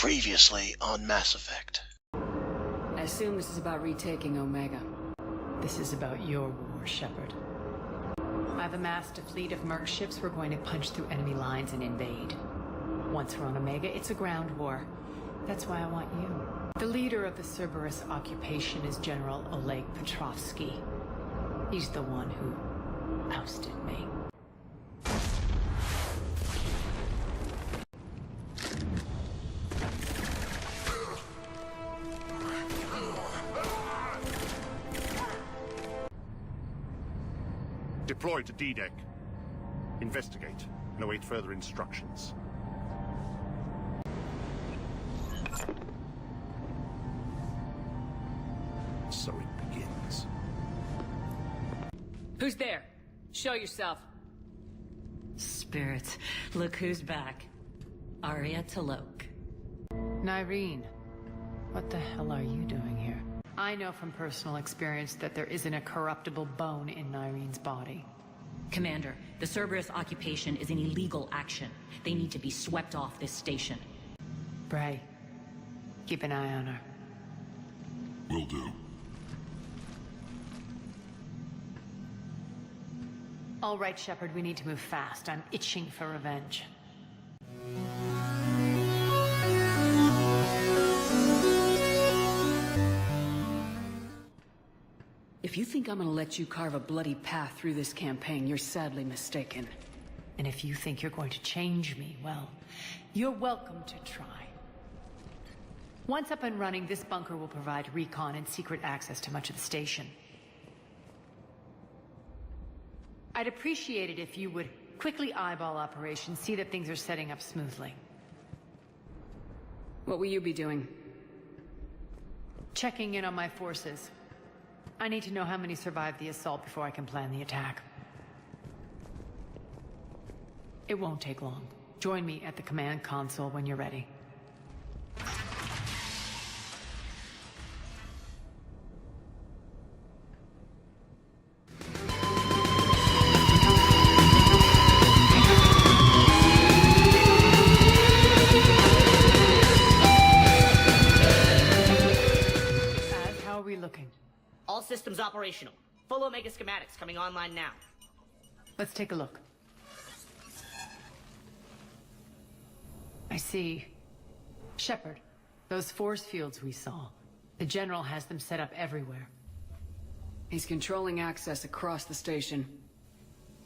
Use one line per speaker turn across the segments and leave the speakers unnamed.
Previously on Mass Effect.
I assume this is about retaking Omega.
This is about your war, Shepard. I've amassed a fleet of merc ships we're going to punch through enemy lines and invade. Once we're on Omega, it's a ground war. That's why I want you. The leader of the Cerberus occupation is General Oleg Petrovsky. He's the one who ousted me.
Deploy to D-Deck. Investigate and await further instructions. So it begins.
Who's there? Show yourself.
Spirits, look who's back. Aria Talok.
Nyreen, what the hell are you doing here? I know from personal experience that there isn't a corruptible bone in Nyreen's body.
Commander, the Cerberus occupation is an illegal action. They need to be swept off this station.
Bray, keep an eye on her.
Will do.
All right, Shepard, we need to move fast. I'm itching for revenge.
If you think I'm gonna let you carve a bloody path through this campaign, you're sadly mistaken.
And if you think you're going to change me, well, you're welcome to try. Once up and running, this bunker will provide recon and secret access to much of the station. I'd appreciate it if you would quickly eyeball operations, see that things are setting up smoothly.
What will you be doing?
Checking in on my forces. I need to know how many survived the assault before I can plan the attack. It won't take long. Join me at the command console when you're ready. How are we looking?
All systems operational. Full Omega schematics coming online now.
Let's take a look. I see. Shepard, those force fields we saw. The General has them set up everywhere.
He's controlling access across the station.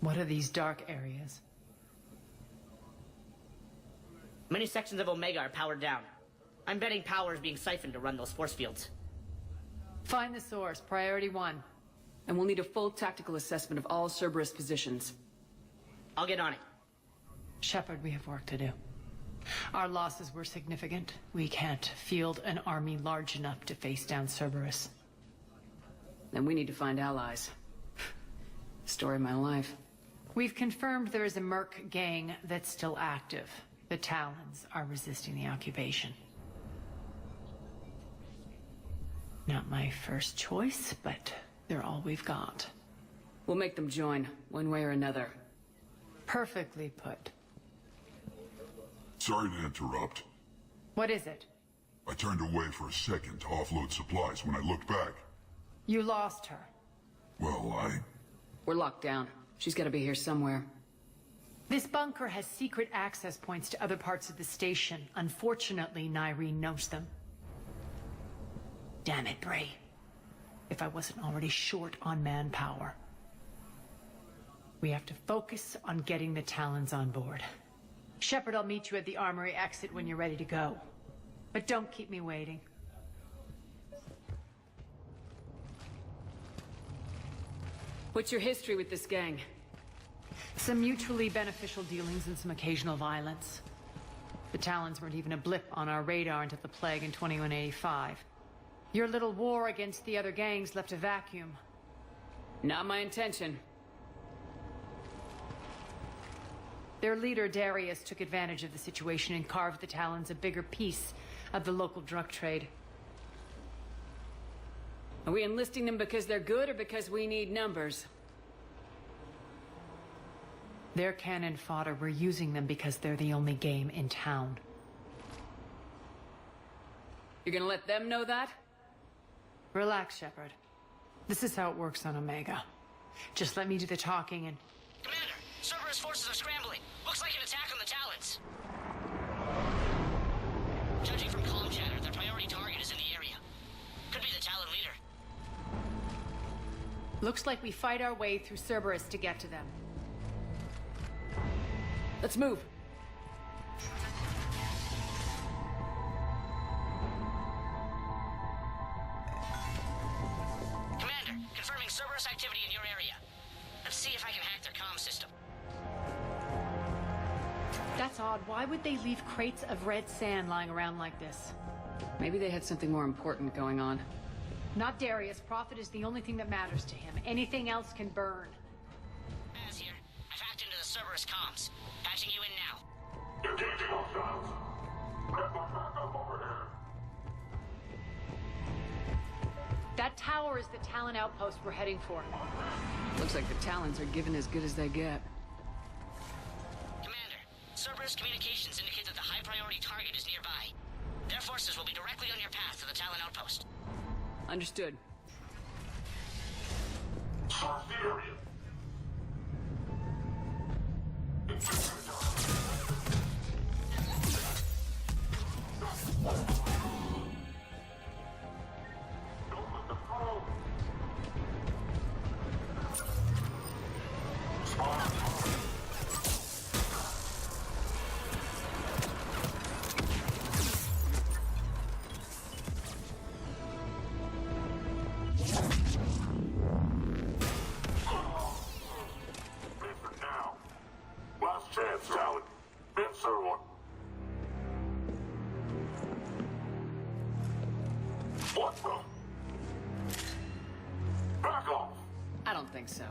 What are these dark areas?
Many sections of Omega are powered down. I'm betting power is being siphoned to run those force fields.
Find the source, priority 1.
And we'll need a full tactical assessment of all Cerberus positions.
I'll get on it.
Shepard, we have work to do. Our losses were significant. We can't field an army large enough to face down Cerberus.
Then we need to find allies. Story of my life.
We've confirmed there is a merc gang that's still active. The Talons are resisting the occupation. Not my first choice, but they're all we've got.
We'll make them join, one way or another.
Perfectly put.
Sorry to interrupt.
What is it?
I turned away for a second to offload supplies when I looked back.
You lost her.
Well,
We're locked down. She's gotta be here somewhere.
This bunker has secret access points to other parts of the station. Unfortunately, Nyreen knows them. Damn it, Bray. If I wasn't already short on manpower. We have to focus on getting the Talons on board. Shepard, I'll meet you at the armory exit when you're ready to go. But don't keep me waiting.
What's your history with this gang?
Some mutually beneficial dealings and some occasional violence. The Talons weren't even a blip on our radar until the plague in 2185. Your little war against the other gangs left a vacuum.
Not my intention.
Their leader, Darius, took advantage of the situation and carved the Talons a bigger piece of the local drug trade.
Are we enlisting them because they're good or because we need numbers?
They're cannon fodder. We're using them because they're the only game in town.
You're gonna let them know that?
Relax, Shepard. This is how it works on Omega. Just let me do the talking and...
Commander, Cerberus forces are scrambling. Looks like an attack on the Talons. Judging from comm chatter, their priority target is in the area. Could be the Talon leader.
Looks like we fight our way through Cerberus to get to them.
Let's move.
Commander, confirming Cerberus activity in your area. Let's see if I can hack their comm system.
That's odd. Why would they leave crates of red sand lying around like this?
Maybe they had something more important going on.
Not Darius. Profit is the only thing that matters to him. Anything else can burn.
As here, I've hacked into the Cerberus comms. Patching you in now.
Engaging hostiles. Get my backup over here.
That tower is the Talon outpost we're heading for.
Looks like the Talons are giving as good as they get.
Commander, Cerberus communications indicate that the high-priority target is nearby. Their forces will be directly on your path to the Talon outpost.
Understood.
Search the area. Don't let them go. Spot. Last chance, Talon. Answer one. What the? Back off!
I don't think so.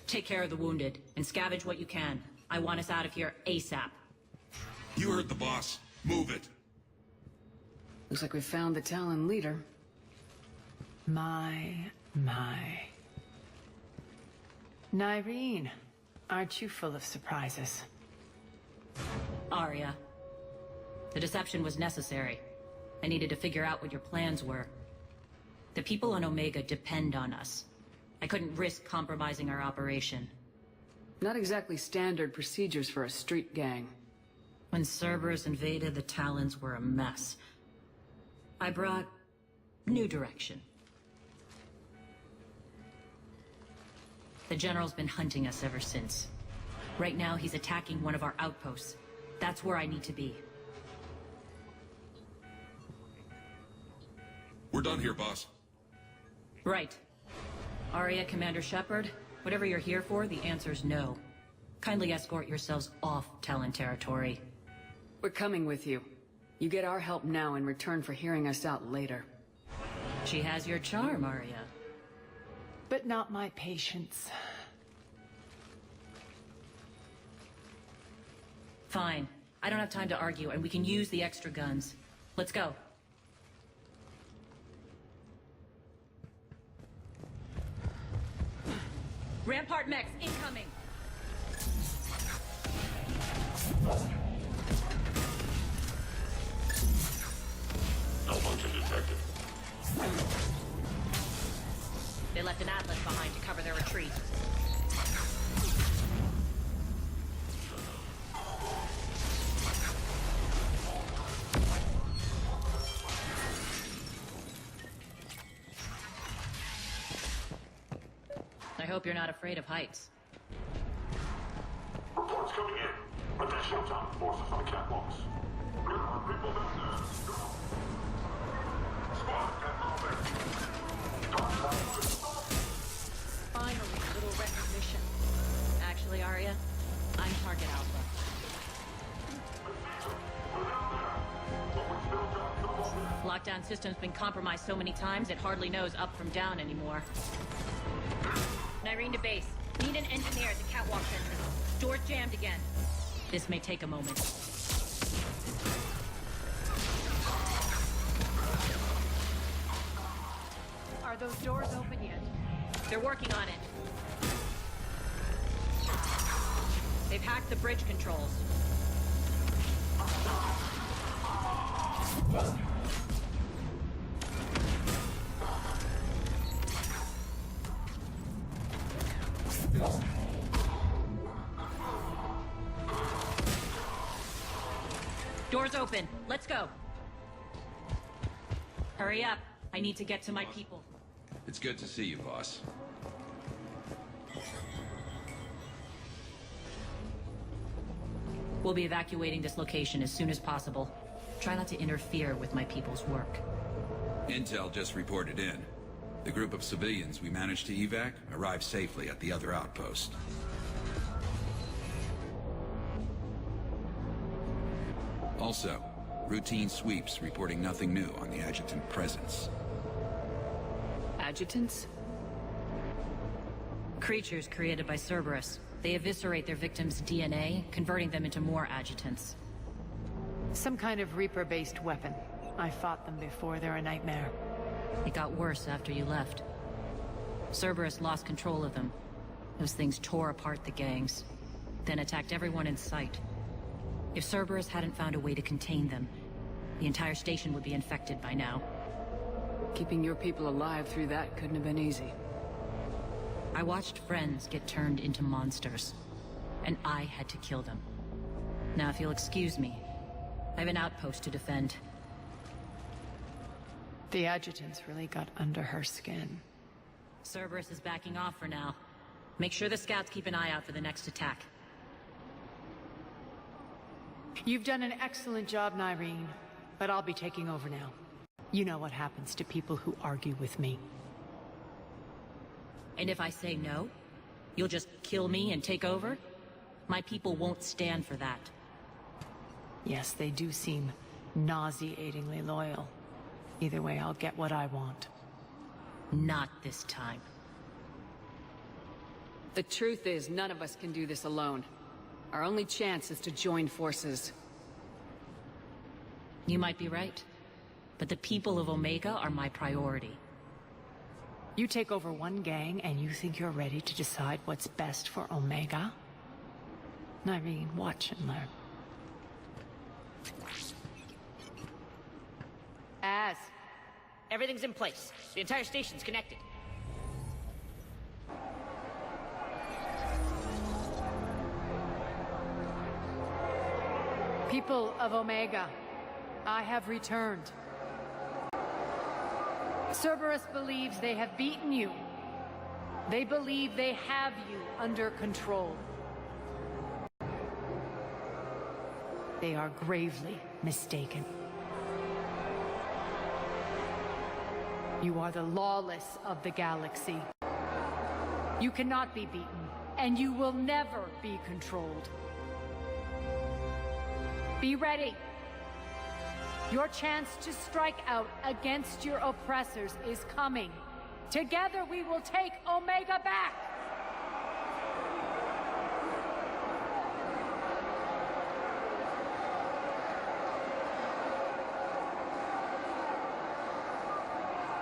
Take care of the wounded, and scavenge what you can. I want us out of here ASAP.
You heard the boss. Move it.
Looks like we found the Talon leader.
My. Nyreen, aren't you full of surprises?
Aria. The deception was necessary. I needed to figure out what your plans were. The people on Omega depend on us. I couldn't risk compromising our operation.
Not exactly standard procedures for a street gang.
When Cerberus invaded, the Talons were a mess. I brought new direction. The General's been hunting us ever since. Right now, he's attacking one of our outposts. That's where I need to be.
We're done here, boss.
Right. Aria, Commander Shepard, whatever you're here for, the answer's no. Kindly escort yourselves off Talon territory.
We're coming with you. You get our help now in return for hearing us out later.
She has your charm, Aria.
But not my patience.
Fine. I don't have time to argue, and we can use the extra guns. Let's go. Rampart mechs incoming!
Malfunction detected.
They left an Atlas behind to cover their retreat. I hope you're not afraid of heights.
Reports coming in. Additional Talon forces on the catwalks. There are people down there. Spot, get moving.
Finally, a little recognition.
Actually, Aria, I'm target alpha. Lockdown system's been compromised so many times, it hardly knows up from down anymore. Nyreen to base. Need an engineer at the catwalk entrance. Door's jammed again. This may take a moment.
Are those doors open yet?
They're working on it. They've hacked the bridge controls. Doors open. Let's go. Hurry up. I need to get to my people.
It's good to see you, boss.
We'll be evacuating this location as soon as possible. Try not to interfere with my people's work.
Intel just reported in. The group of civilians we managed to evac arrived safely at the other outpost. Also, routine sweeps reporting nothing new on the adjutant presence.
Adjutants?
Creatures created by Cerberus. They eviscerate their victims' DNA, converting them into more adjutants.
Some kind of Reaper-based weapon. I fought them before, they're a nightmare.
It got worse after you left. Cerberus lost control of them. Those things tore apart the gangs, then attacked everyone in sight. If Cerberus hadn't found a way to contain them, the entire station would be infected by now.
Keeping your people alive through that couldn't have been easy.
I watched friends get turned into monsters, and I had to kill them. Now, if you'll excuse me, I have an outpost to defend.
The adjutants really got under her skin.
Cerberus is backing off for now. Make sure the scouts keep an eye out for the next attack.
You've done an excellent job, Nyreen, but I'll be taking over now. You know what happens to people who argue with me.
And if I say no, you'll just kill me and take over? My people won't stand for that.
Yes, they do seem nauseatingly loyal. Either way, I'll get what I want.
Not this time.
The truth is, none of us can do this alone. Our only chance is to join forces.
You might be right, but the people of Omega are my priority.
You take over one gang and you think you're ready to decide what's best for Omega? Nyreen, watch and learn.
Everything's in place. The entire station's connected.
People of Omega, I have returned. Cerberus believes they have beaten you. They believe they have you under control. They are gravely mistaken. You are the lawless of the galaxy. You cannot be beaten, and you will never be controlled. Be ready. Your chance to strike out against your oppressors is coming. Together we will take Omega back!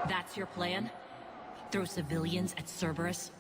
That's your plan? Throw civilians at Cerberus?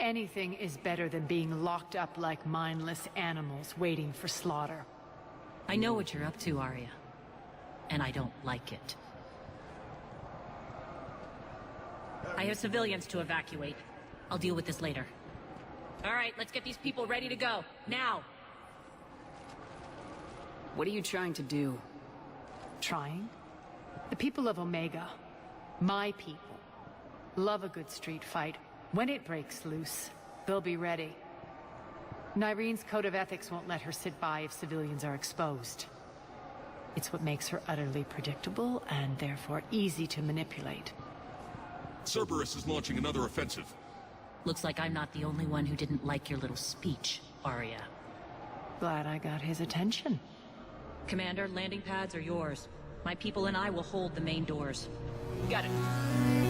Anything is better than being locked up like mindless animals waiting for slaughter.
I know what you're up to, Aria. And I don't like it. I have civilians to evacuate. I'll deal with this later. All right, let's get these people ready to go. Now!
What are you trying to do?
Trying? The people of Omega, my people, love a good street fight. When it breaks loose, they'll be ready. Nyreen's code of ethics won't let her sit by if civilians are exposed. It's what makes her utterly predictable and therefore easy to manipulate.
Cerberus is launching another offensive.
Looks like I'm not the only one who didn't like your little speech, Aria.
Glad I got his attention.
Commander, landing pads are yours. My people and I will hold the main doors.
Got it.